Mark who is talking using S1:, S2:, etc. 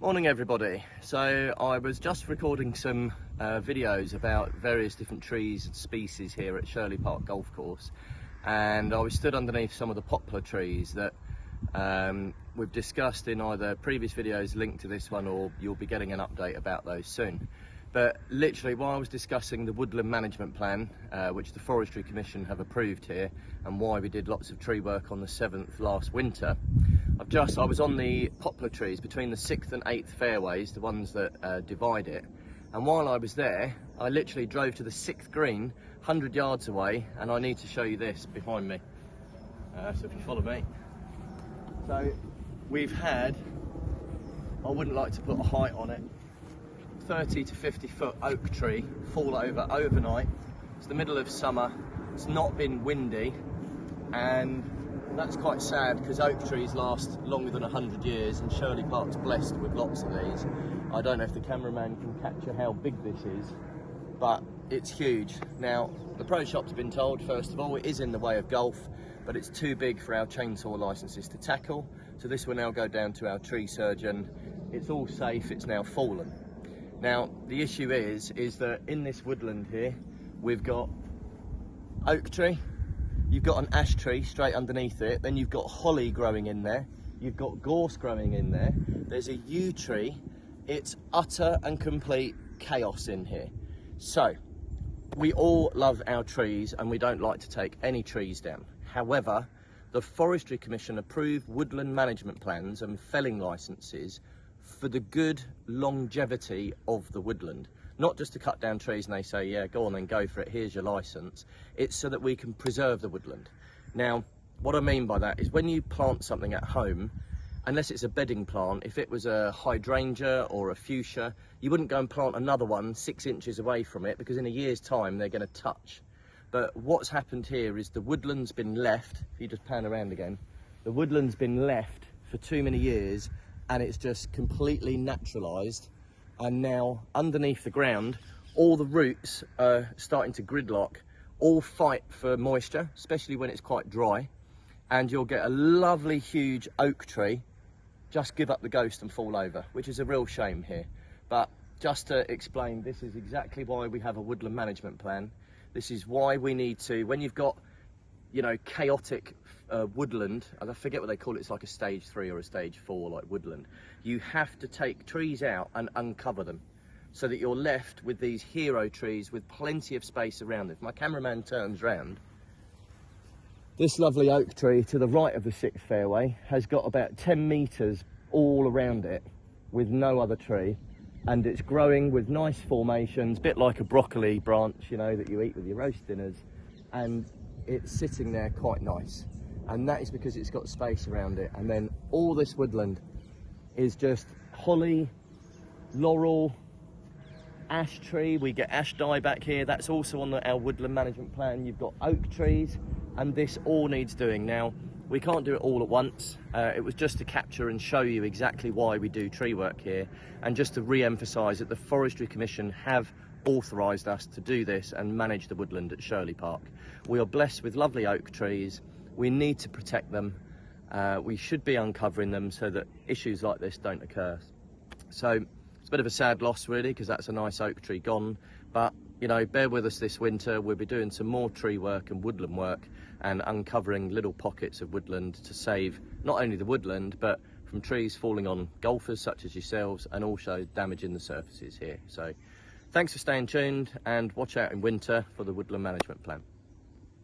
S1: Morning everybody. So I was just recording some videos about various different trees and species here at Shirley Park Golf Course, and I was stood underneath some of the poplar trees that we've discussed in either previous videos linked to this one, or you'll be getting an update about those soon. But literally while I was discussing the woodland management plan, which the Forestry Commission have approved here, and why we did lots of tree work on the 7th last winter, I was on the poplar trees between the 6th and 8th fairways, the ones that divide it, and while I was there I literally drove to the 6th green 100 yards away, and I need to show you this behind me. So if you follow me. So we've had, I wouldn't like to put a height on it, 30 to 50 foot oak tree fall over overnight. It's the middle of summer, it's not been windy, and that's quite sad because oak trees last longer than 100 years and Shirley Park's blessed with lots of these. I don't know if the cameraman can capture how big this is, but it's huge. Now, the pro shop's been told, first of all, it is in the way of golf, but it's too big for our chainsaw licenses to tackle, so this will now go down to our tree surgeon. It's all safe, it's now fallen. Now, the issue is that in this woodland here, we've got oak tree, you've got an ash tree straight underneath it, then you've got holly growing in there, you've got gorse growing in there, there's a yew tree. It's utter and complete chaos in here. So, we all love our trees and we don't like to take any trees down. However, the Forestry Commission approved woodland management plans and felling licenses for the good longevity of the woodland. Not just to cut down trees and they say, yeah, go on and go for it, here's your license. It's so that we can preserve the woodland. Now, what I mean by that is when you plant something at home, unless it's a bedding plant, if it was a hydrangea or a fuchsia, you wouldn't go and plant another one 6 inches away from it, because in a year's time they're going to touch. But what's happened here is the woodland's been left, if you just pan around again, the woodland's been left for too many years, and it's just completely naturalised, and now underneath the ground all the roots are starting to gridlock, all fight for moisture, especially when it's quite dry, and you'll get a lovely huge oak tree just give up the ghost and fall over, which is a real shame here. But just to explain, this is exactly why we have a woodland management plan. This is why we need to, when you've got, you know, chaotic woodland, I forget what they call it, it's like a stage 3 or a stage 4 like woodland, you have to take trees out and uncover them so that you're left with these hero trees with plenty of space around them. If my cameraman turns round, this lovely oak tree to the right of the 6th fairway has got about 10 metres all around it with no other tree, and it's growing with nice formations, a bit like a broccoli branch, you know, that you eat with your roast dinners, and it's sitting there quite nice. And that is because it's got space around it. And then all this woodland is just holly, laurel, ash tree. We get ash dye back here, that's also on our woodland management plan. You've got oak trees, and this all needs doing. Now, we can't do it all at once. It was just to capture and show you exactly why we do tree work here, and just to re-emphasise that the Forestry Commission have authorised us to do this and manage the woodland at Shirley Park. We are blessed with lovely oak trees. We need to protect them. We should be uncovering them so that issues like this don't occur. So it's a bit of a sad loss really, because that's a nice oak tree gone, but you know, bear with us this winter. We'll be doing some more tree work and woodland work and uncovering little pockets of woodland to save not only the woodland but from trees falling on golfers such as yourselves, and also damaging the surfaces here. So thanks for staying tuned, and watch out in winter for the woodland management plan.